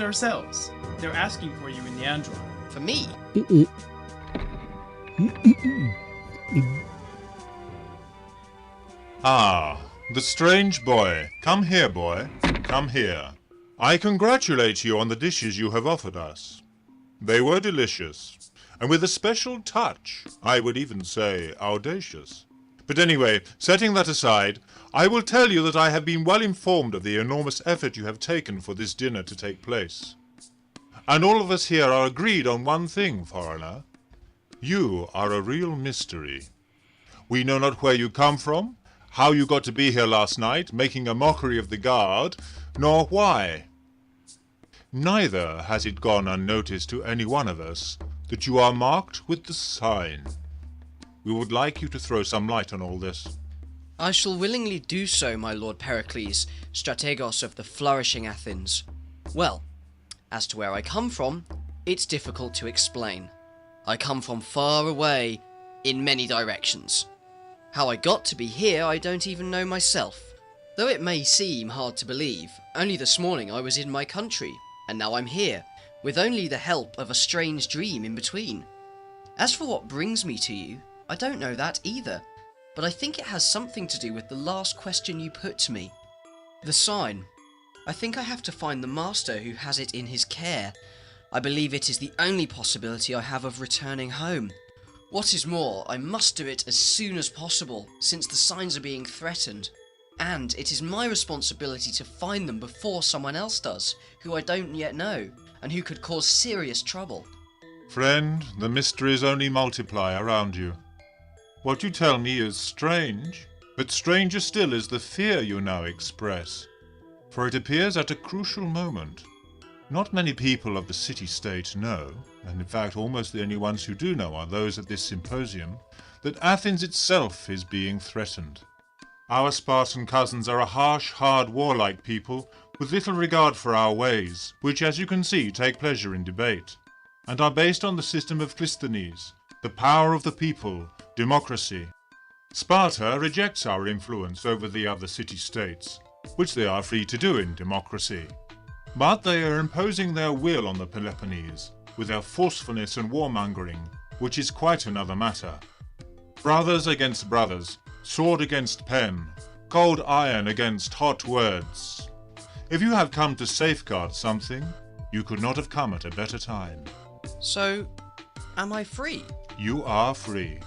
ourselves. They're asking for you in the Andron. For me? Ah, the strange boy. Come here, boy. Come here. I congratulate you on the dishes you have offered us. They were delicious, and with a special touch, I would even say audacious. But anyway, setting that aside, I will tell you that I have been well informed of the enormous effort you have taken for this dinner to take place. And all of us here are agreed on one thing, foreigner. You are a real mystery. We know not where you come from, how you got to be here last night, making a mockery of the guard, nor why. Neither has it gone unnoticed to any one of us that you are marked with the sign. We would like you to throw some light on all this. I shall willingly do so, my Lord Pericles, strategos of the flourishing Athens. Well, as to where I come from, it's difficult to explain. I come from far away, in many directions. How I got to be here, I don't even know myself. Though it may seem hard to believe, only this morning I was in my country, and now I'm here, with only the help of a strange dream in between. As for what brings me to you, I don't know that either, but I think it has something to do with the last question you put to me. The sign. I think I have to find the master who has it in his care. I believe it is the only possibility I have of returning home. What is more, I must do it as soon as possible, since the signs are being threatened. And it is my responsibility to find them before someone else does, who I don't yet know, and who could cause serious trouble. Friend, the mysteries only multiply around you. What you tell me is strange, but stranger still is the fear you now express. For it appears at a crucial moment. Not many people of the city-state know, and in fact almost the only ones who do know are those at this symposium, that Athens itself is being threatened. Our Spartan cousins are a harsh, hard, warlike people with little regard for our ways, which as you can see take pleasure in debate, and are based on the system of Clisthenes, the power of the people, democracy. Sparta rejects our influence over the other city-states, which they are free to do in democracy. But they are imposing their will on the Peloponnese, with their forcefulness and warmongering, which is quite another matter. Brothers against brothers, sword against pen, cold iron against hot words. If you have come to safeguard something, you could not have come at a better time. So, am I free? You are free.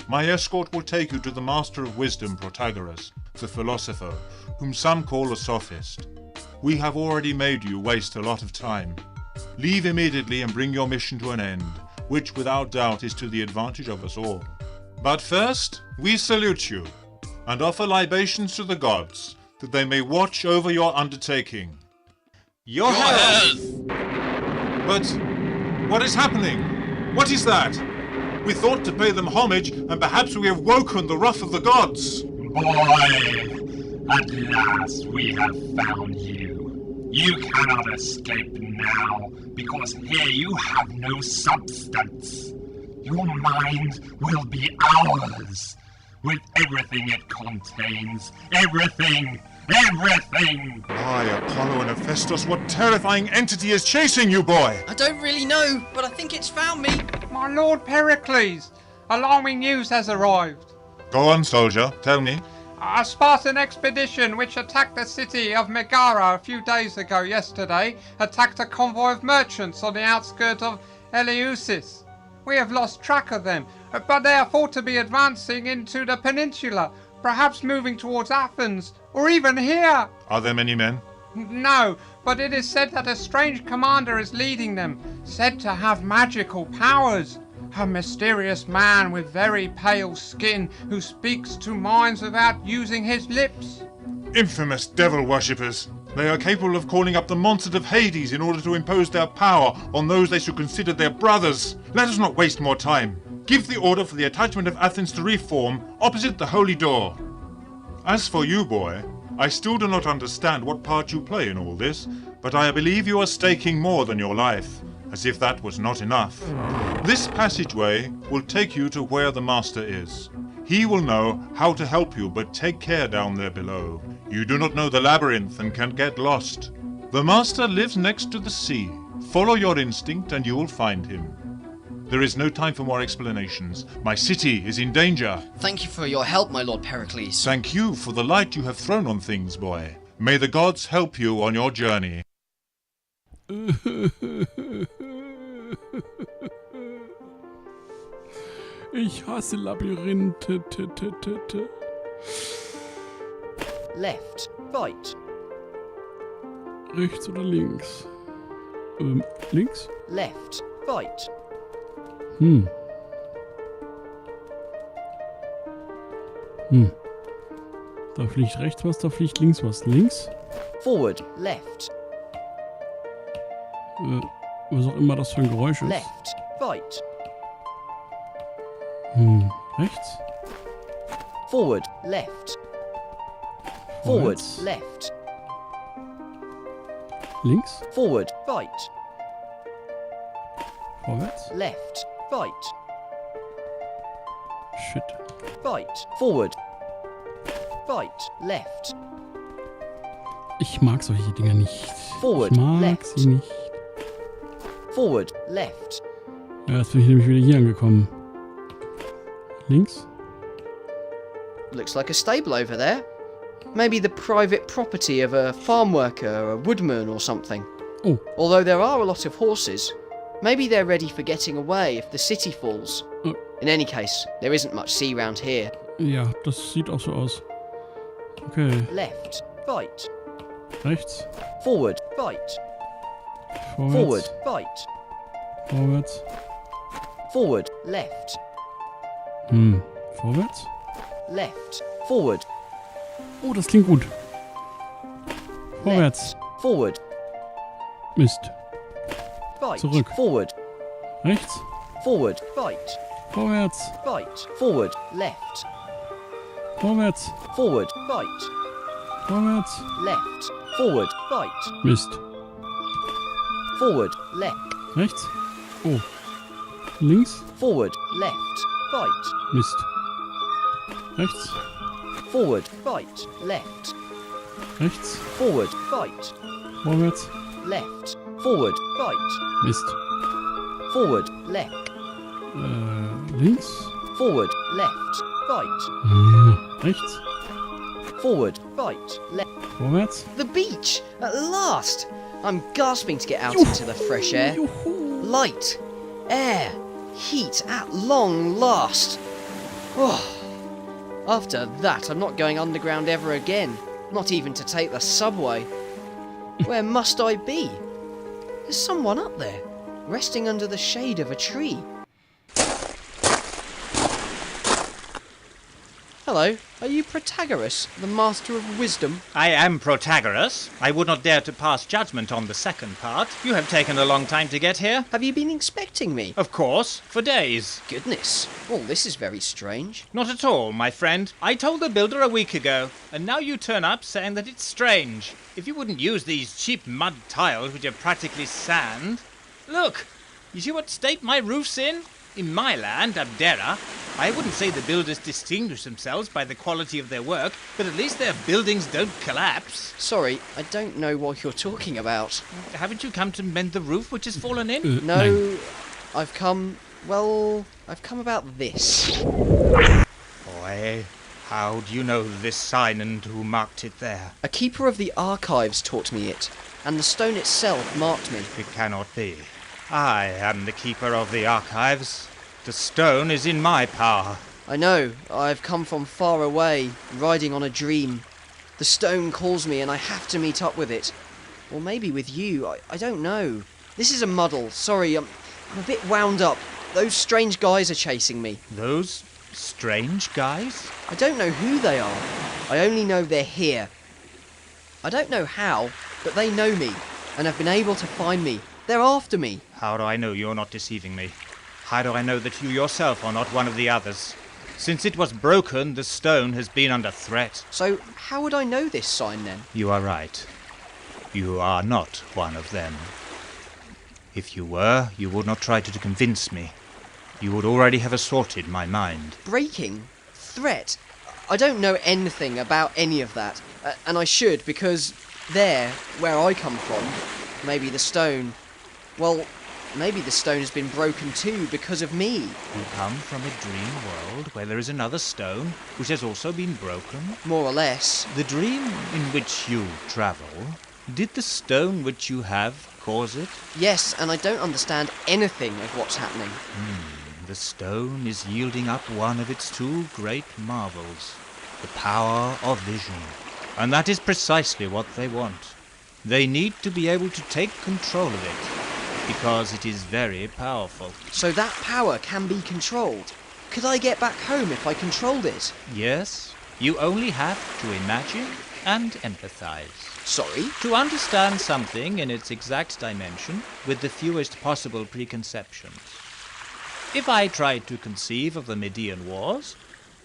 My escort will take you to the Master of Wisdom, Protagoras, the philosopher, whom some call a sophist. We have already made you waste a lot of time. Leave immediately and bring your mission to an end, which without doubt is to the advantage of us all. But first, we salute you, and offer libations to the gods, that they may watch over your undertaking. Your health! But what is happening? What is that? We thought to pay them homage, and perhaps we have woken the wrath of the gods. Boy, at last we have found you. You cannot escape now, because here you have no substance. Your mind will be ours, with everything it contains. Everything! Everything! By Apollo and Hephaestus, what terrifying entity is chasing you, boy? I don't really know, but I think it's found me. My Lord Pericles, alarming news has arrived. Go on, soldier, tell me. A Spartan expedition which attacked the city of Megara a few days ago yesterday attacked a convoy of merchants on the outskirts of Eleusis. We have lost track of them, but they are thought to be advancing into the peninsula, perhaps moving towards Athens, or even here. Are there many men? No, but it is said that a strange commander is leading them, said to have magical powers. A mysterious man with very pale skin who speaks to minds without using his lips. Infamous devil worshippers! They are capable of calling up the monsters of Hades in order to impose their power on those they should consider their brothers. Let us not waste more time. Give the order for the attachment of Athens to reform opposite the holy door. As for you, boy, I still do not understand what part you play in all this, but I believe you are staking more than your life, as if that was not enough. This passageway will take you to where the master is. He will know how to help you, but take care down there below. You do not know the labyrinth and can get lost. The master lives next to the sea. Follow your instinct and you will find him. There is no time for more explanations. My city is in danger. Thank you for your help, my Lord Pericles. Thank you for the light you have thrown on things, boy. May the gods help you on your journey. Ich hasse Labyrinthe. Left, right, Rechts oder links? Links? left, right. Da fliegt rechts was, da fliegt links was. Links? Forward, left, Was auch immer das für ein Geräusch ist. left, right. Rechts? Forward, left. Forward, Vorwärts. left. Links? Forward, right. Vorwärts? Left, right. Shit. Right, forward. Right, left. Ich mag solche Dinger nicht. Forward, Ich mag left. sie nicht. Forward, left. Ja, jetzt bin ich nämlich wieder hier angekommen. Links? Looks like a stable over there. Maybe the private property of a farm worker, a woodman or something. Oh. Although there are a lot of horses, maybe they're ready for getting away if the city falls. Oh. In any case, there isn't much sea round here. Ja, das sieht auch so aus. Okay, Left, right, rechts, forward, right, vorwärts, forward, right, vorwärts. forward, left, Vorwärts? left, forward, Oh, das klingt gut. Vorwärts. left, forward, Mist. right, Zurück. forward, Rechts, forward, right, vorwärts, right, forward, left, vorwärts, forward, right, vorwärts. left, forward, right, Mist. forward, left, Rechts. Oh. Links. forward, left, right, Mist. Rechts, forward, right, left, rechts, forward, right, vorwärts, left, forward, right, Mist. forward, left, Links, forward, left, right, rechts, forward, right, left. vorwärts. The beach! At last! I'm gasping to get out into the fresh air. Light, air, heat at long last. Oh. After that, I'm not going underground ever again. Not even to take the subway. Where must I be? There's someone up there, resting under the shade of a tree. Hello, are you Protagoras, the master of wisdom? I am Protagoras. I would not dare to pass judgment on the second part. You have taken a long time to get here. Have you been expecting me? Of course, for days. Goodness, well, this is very strange. Not at all, my friend. I told the builder a week ago, and now you turn up saying that it's strange. If you wouldn't use these cheap mud tiles, which are practically sand... Look, you see what state my roof's in? In my land, Abdera, I wouldn't say the builders distinguish themselves by the quality of their work, but at least their buildings don't collapse. Sorry, I don't know what you're talking about. Haven't you come to mend the roof which has fallen in? No, Nein. I've come about this. Boy, how do you know this sign and who marked it there? A keeper of the archives taught me it, and the stone itself marked me. It cannot be. I am the keeper of the archives. The stone is in my power. I know, I've come from far away, riding on a dream. The stone calls me and I have to meet up with it. Or maybe with you, I don't know. This is a muddle, sorry, I'm a bit wound up. Those strange guys are chasing me. Those strange guys? I don't know who they are. I only know they're here. I don't know how, but they know me, and have been able to find me. They're after me. How do I know you're not deceiving me? How do I know that you yourself are not one of the others? Since it was broken, the stone has been under threat. So, how would I know this sign then? You are right. You are not one of them. If you were, you would not try to convince me. You would already have assaulted my mind. Breaking? Threat? I don't know anything about any of that. And I should, because There, where I come from, maybe the stone... Well, maybe the stone has been broken too because of me. You come from a dream world where there is another stone which has also been broken? More or less. The dream in which you travel, did the stone which you have cause it? Yes, and I don't understand anything of what's happening. The stone is yielding up one of its two great marvels, the power of vision. And that is precisely what they want. They need to be able to take control of it, because it is very powerful. So that power can be controlled. Could I get back home if I controlled it? Yes, you only have to imagine and empathize. Sorry? To understand something in its exact dimension with the fewest possible preconceptions. If I tried to conceive of the Median Wars,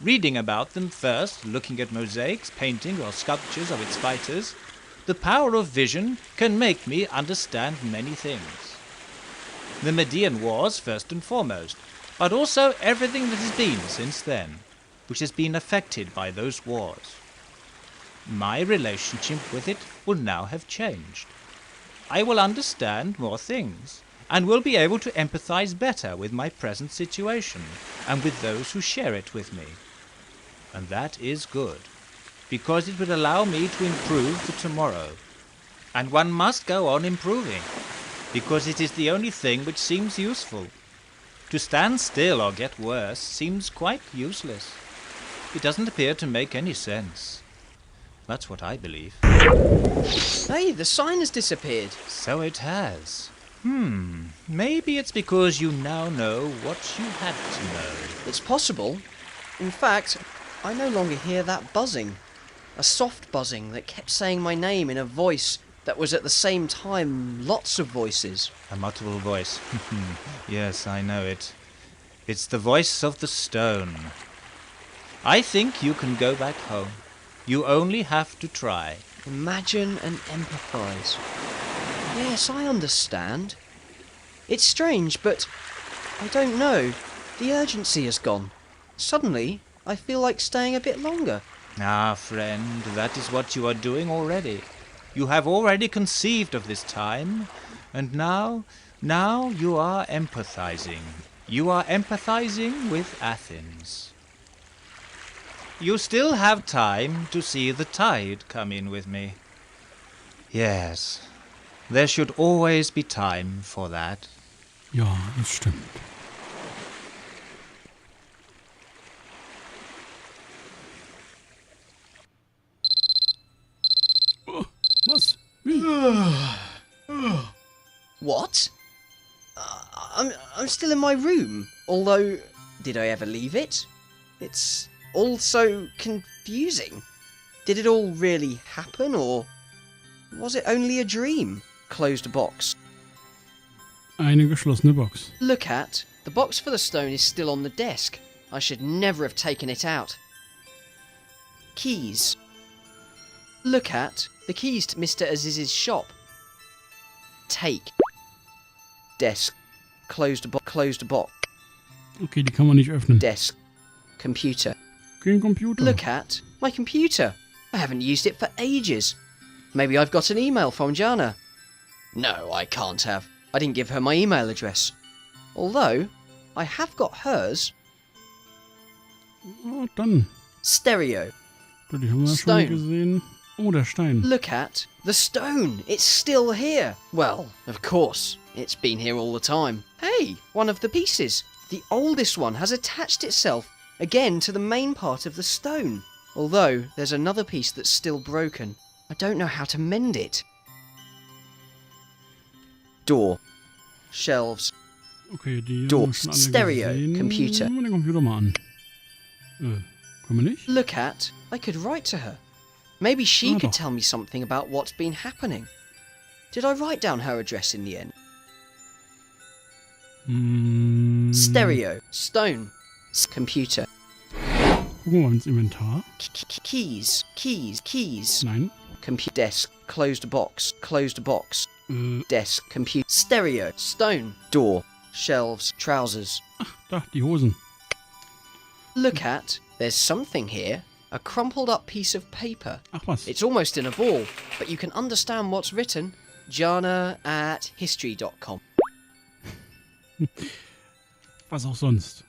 reading about them first, looking at mosaics, paintings, or sculptures of its fighters, the power of vision can make me understand many things. The Median Wars first and foremost, but also everything that has been since then, which has been affected by those wars. My relationship with it will now have changed. I will understand more things, and will be able to empathize better with my present situation, and with those who share it with me. And that is good, because it would allow me to improve for tomorrow. And one must go on improving, because it is the only thing which seems useful. To stand still or get worse seems quite useless. It doesn't appear to make any sense. That's what I believe. Hey, the sign has disappeared. So it has. Maybe it's because you now know what you had to know. It's possible. In fact, I no longer hear that buzzing. A soft buzzing that kept saying my name in a voice that was at the same time lots of voices. A multiple voice. Yes, I know it. It's the voice of the stone. I think you can go back home. You only have to try. Imagine and empathize. Yes, I understand. It's strange, but I don't know. The urgency has gone. Suddenly, I feel like staying a bit longer. Ah, friend, that is what you are doing already. You have already conceived of this time, and now you are empathizing. You are empathizing with Athens. You still have time to see the tide come in with me. Yes, there should always be time for that. Ja, das stimmt. Oh, was? Wie? What? I'm still in my room. Although, did I ever leave it? It's all so confusing. Did it all really happen, or was it only a dream? Closed box. Eine geschlossene Box. Look at, the box for the stone is still on the desk. I should never have taken it out. Keys. Look at, the keys to Mr. Aziz's shop. Take. Desk. Closed box. Okay, die kann man nicht öffnen. Desk. Computer. Kein Computer. Look at, my computer. I haven't used it for ages. Maybe I've got an email from Jana. No, I can't have. I didn't give her my email address. Although, I have got hers. Oh, dann. Stereo. Die haben wir Stone. schon gesehen. Oh, der Stein. Look at the stone. It's still here. Well, of course. It's been here all the time. Hey, one of the pieces. The oldest one has attached itself again to the main part of the stone. Although, there's another piece that's still broken. I don't know how to mend it. Door. Shelves. Okay, die Door. haben wir schon alle Stereo. gesehen. Computer. Machen wir den Computer mal an. Können wir nicht? Look at, I could write to her. Maybe she Ah, could doch. tell me something about what's been happening. Did I write down her address in the end? Stereo. Stone. Computer. Gucken wir mal ins Inventar. Keys. Nein. Desk. Closed box. Äh, Desk. Computer. Stereo. Stone. Door. Shelves. Trousers. da, die Hosen. Look at, there's something here. A crumpled up piece of paper. Ach was. It's almost in a ball, but you can understand what's written. Jana@history.com. Was auch sonst.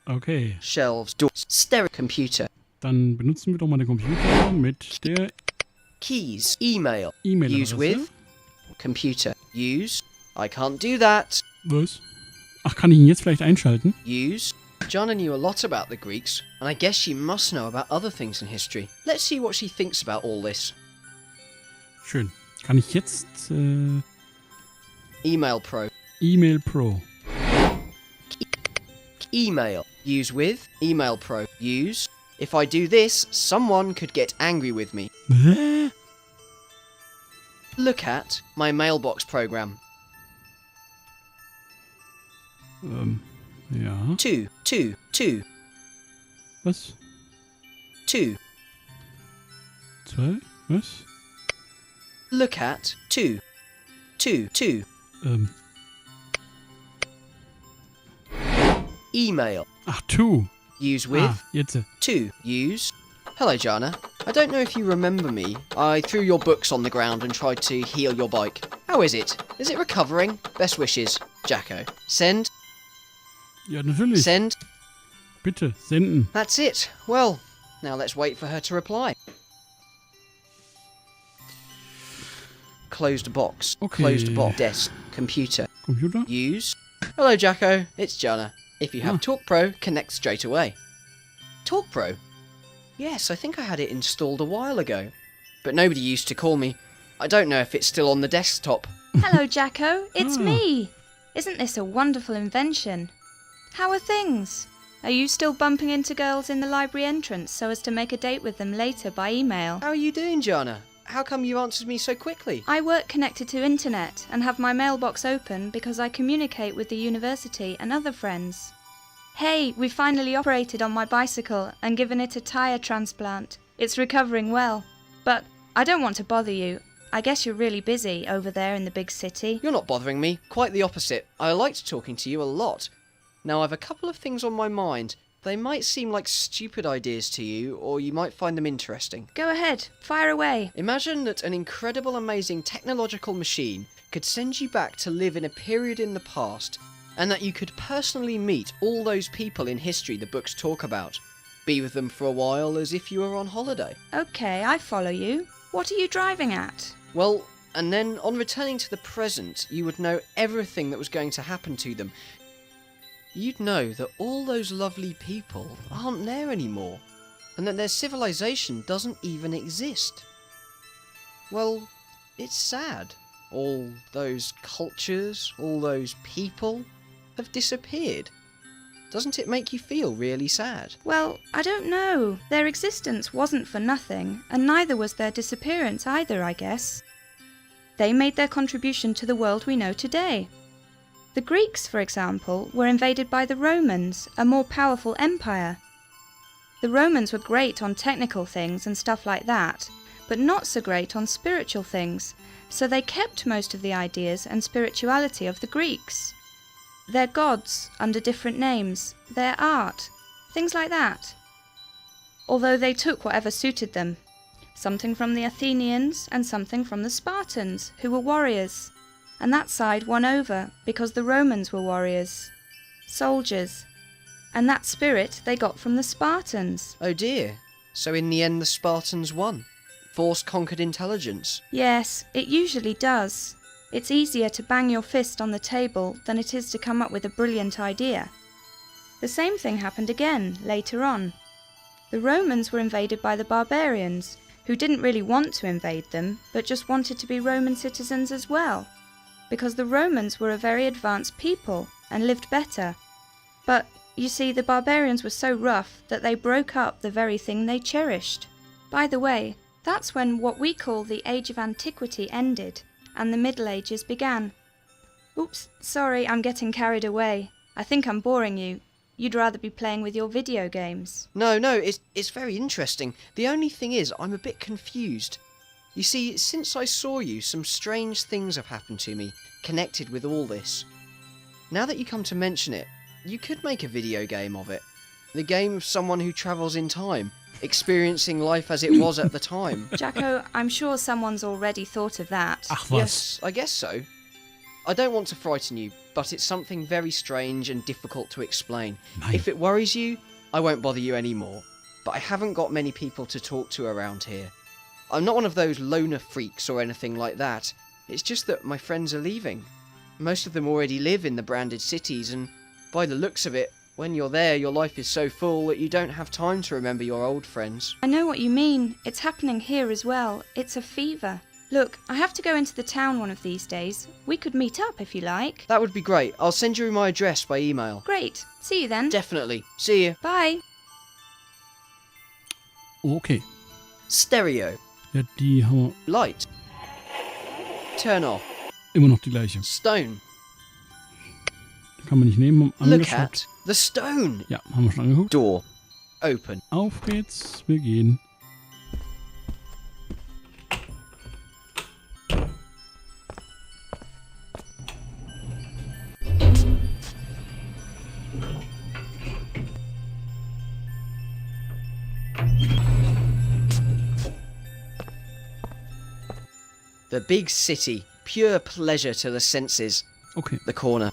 Okay. Shelves, doors, stereo computer. Dann benutzen wir doch mal den Computer mit der Keys, email. Use E-Mail-Adresse. with. Computer. Use. I can't do that. Was? Ach, kann ich ihn jetzt vielleicht einschalten? Use. Jana knew a lot about the Greeks, and I guess she must know about other things in history. Let's see what she thinks about all this. Schön. Kann ich jetzt Email Pro. E-Mail Pro. Email. Use with. Email Pro. Use. If I do this, someone could get angry with me. Hä? Look at my mailbox program. Ja. 2, 2, 2, Was? 2. 2? Was? Look at 2, 2, 2. Email. Ach, 2. Use with. Ah, jetzt. 2. Use. Hello, Jana. I don't know if you remember me. I threw your books on the ground and tried to heal your bike. How is it? Is it recovering? Best wishes, Jacko. Send. Ja, natürlich. Send. Bitte, senden. That's it. Well, now let's wait for her to reply. Closed box. Okay. Closed box. Desk. Computer. Computer? Use. Hello, Jacko. It's Jana. If you have Ah. Talk Pro, connect straight away. Talk Pro? Yes, I think I had it installed a while ago. But nobody used to call me. I don't know if it's still on the desktop. Hello, Jacko. It's Ah. me. Isn't this a wonderful invention? How are things? Are you still bumping into girls in the library entrance so as to make a date with them later by email? How are you doing, Jana? How come you answered me so quickly? I work connected to internet and have my mailbox open because I communicate with the university and other friends. Hey, we finally operated on my bicycle and given it a tyre transplant. It's recovering well. But I don't want to bother you. I guess you're really busy over there in the big city. You're not bothering me. Quite the opposite. I liked talking to you a lot. Now, I've a couple of things on my mind. They might seem like stupid ideas to you, or you might find them interesting. Go ahead, fire away. Imagine that an incredible, amazing technological machine could send you back to live in a period in the past, and that you could personally meet all those people in history the books talk about. Be with them for a while as if you were on holiday. Okay, I follow you. What are you driving at? Well, and then on returning to the present, you would know everything that was going to happen to them. You'd know that all those lovely people aren't there anymore, and that their civilization doesn't even exist. Well, it's sad. All those cultures, all those people have disappeared. Doesn't it make you feel really sad? Well, I don't know. Their existence wasn't for nothing, and neither was their disappearance either, I guess. They made their contribution to the world we know today. The Greeks, for example, were invaded by the Romans, a more powerful empire. The Romans were great on technical things and stuff like that, but not so great on spiritual things, so they kept most of the ideas and spirituality of the Greeks. Their gods under different names, their art, things like that. Although they took whatever suited them, something from the Athenians and something from the Spartans, who were warriors. And that side won over because the Romans were warriors, soldiers, and that spirit they got from the Spartans. Oh dear. So in the end the Spartans won. Force conquered intelligence. Yes, it usually does. It's easier to bang your fist on the table than it is to come up with a brilliant idea. The same thing happened again later on. The Romans were invaded by the barbarians, who didn't really want to invade them, but just wanted to be Roman citizens as well, because the Romans were a very advanced people and lived better. But, you see, the barbarians were so rough that they broke up the very thing they cherished. By the way, that's when what we call the Age of Antiquity ended, and the Middle Ages began. Oops, sorry, I'm getting carried away. I think I'm boring you. You'd rather be playing with your video games. No, it's very interesting. The only thing is, I'm a bit confused. You see, since I saw you, some strange things have happened to me, connected with all this. Now that you come to mention it, you could make a video game of it. The game of someone who travels in time, experiencing life as it was at the time. Jacko, I'm sure someone's already thought of that. Ach was. Yes, I guess so. I don't want to frighten you, but it's something very strange and difficult to explain. Nein. If it worries you, I won't bother you anymore. But I haven't got many people to talk to around here. I'm not one of those loner freaks or anything like that. It's just that my friends are leaving. Most of them already live in the branded cities, and by the looks of it, when you're there, your life is so full that you don't have time to remember your old friends. I know what you mean. It's happening here as well. It's a fever. Look, I have to go into the town one of these days. We could meet up if you like. That would be great. I'll send you my address by email. Great. See you then. Definitely. See you. Bye. Okay. Stereo. Ja, die haben wir Light. Turn off. immer noch die gleiche. Stone. Kann man nicht nehmen. Haben Look angeschaut. at the stone. Ja, haben wir schon angeguckt. Door. Open. Auf geht's. Wir gehen. The big city. Pure pleasure to the senses. Okay. The corner.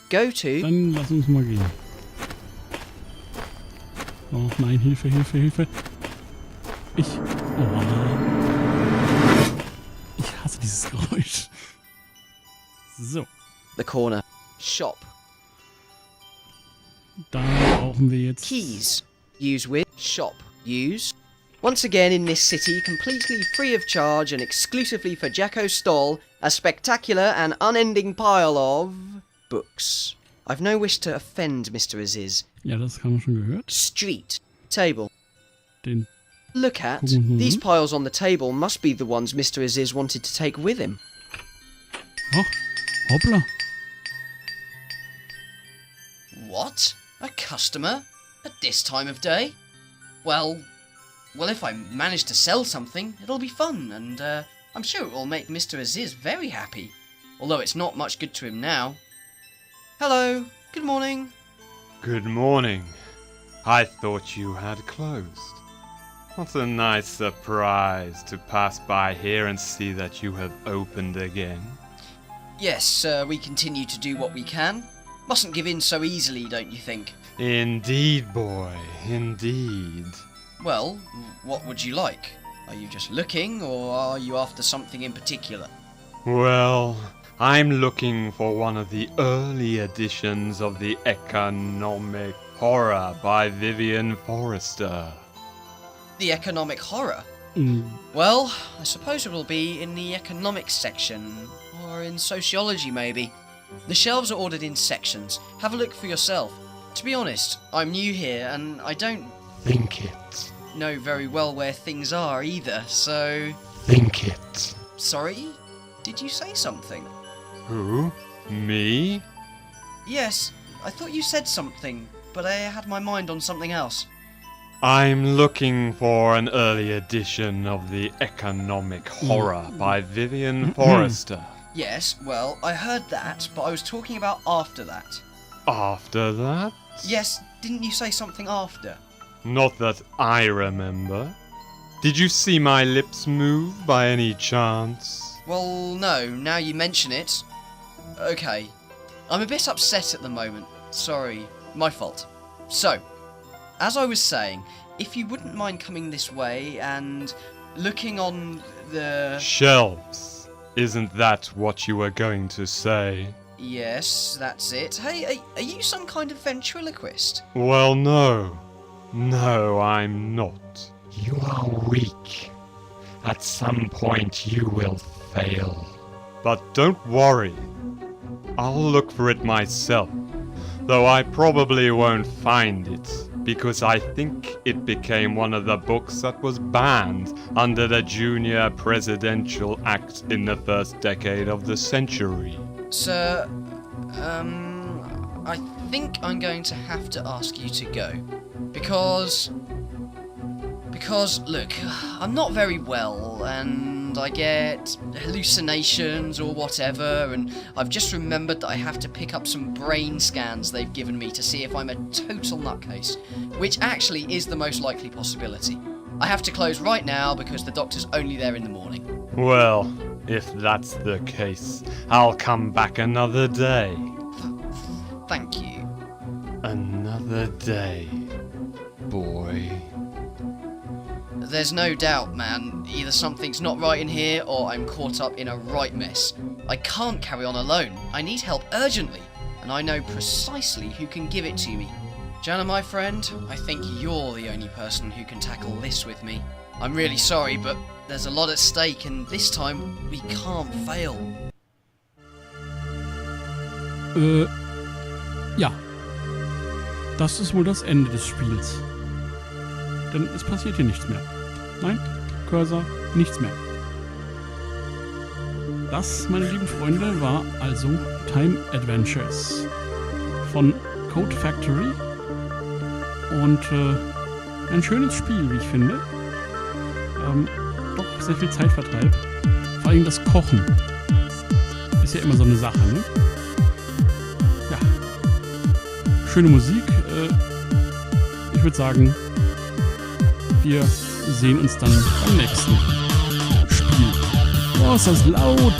Go to. Dann lass uns mal gehen. Oh nein, Hilfe, Hilfe, Hilfe. Ich hasse dieses Geräusch. So, The corner. Shop. da brauchen wir jetzt... Keys. Use with. Shop. Use. Once again in this city, completely free of charge and exclusively for Jacko's stall, a spectacular and unending pile of... books. I've no wish to offend Mr. Aziz. Ja, das haben wir schon gehört. Street. Table. Den... Look at. Mhm. These piles on the table must be the ones Mr. Aziz wanted to take with him. Oh, hoppla. What? A customer? At this time of day? Well, if I manage to sell something, it'll be fun, and I'm sure it will make Mr. Aziz very happy. Although it's not much good to him now. Hello, good morning. Good morning. I thought you had closed. What a nice surprise to pass by here and see that you have opened again. Yes, we continue to do what we can. Mustn't give in so easily, don't you think? Indeed, boy, indeed. Well, what would you like? Are you just looking, or are you after something in particular? Well, I'm looking for one of the early editions of the Economic Horror by Vivian Forrester. The economic horror? Mm, Well, I suppose it will be in the economics section, or in sociology maybe. The shelves are ordered in sections. Have a look for yourself. To be honest, I'm new here and I don't Think it. know very well where things are either, so... Think it. Sorry? Did you say something? Who? Me? Yes, I thought you said something, but I had my mind on something else. I'm looking for an early edition of the Economic Horror by Vivian Forrester. Yes, well, I heard that, but I was talking about after that. After that? Yes, didn't you say something after? Not that I remember. Did you see my lips move by any chance? Well, no, now you mention it. Okay. I'm a bit upset at the moment. Sorry, my fault. So, as I was saying, if you wouldn't mind coming this way and looking on the... Shelves. Isn't that what you were going to say? Yes, that's it. Hey, are you some kind of ventriloquist? Well, no. No, I'm not. You are weak. At some point you will fail. But don't worry. I'll look for it myself. Though I probably won't find it, because I think it became one of the books that was banned under the Junior Presidential Act in the first decade of the century. Sir, I think I'm going to have to ask you to go. Because, look, I'm not very well, and I get hallucinations or whatever, and I've just remembered that I have to pick up some brain scans they've given me to see if I'm a total nutcase, which actually is the most likely possibility. I have to close right now because the doctor's only there in the morning. Well, if that's the case, I'll come back another day. Thank you. Another day, boy. There's no doubt, man. Either something's not right in here, or I'm caught up in a right mess. I can't carry on alone. I need help urgently, and I know precisely who can give it to me. Jana, my friend, I think you're the only person who can tackle this with me. I'm really sorry, but there's a lot at stake, and this time, we can't fail. Ja. Das ist wohl das Ende des Spiels. Denn es passiert hier nichts mehr. Nein, Cursor, nichts mehr. Das, meine lieben Freunde, war also Time Adventures von Code Factory. Und ein schönes Spiel, wie ich finde. Doch sehr viel Zeitvertreib. Vor allem das Kochen. Ist ja immer so eine Sache, ne? Ja. Schöne Musik. Ich würde sagen, wir sehen uns dann beim nächsten Spiel. Oh, ist das laut!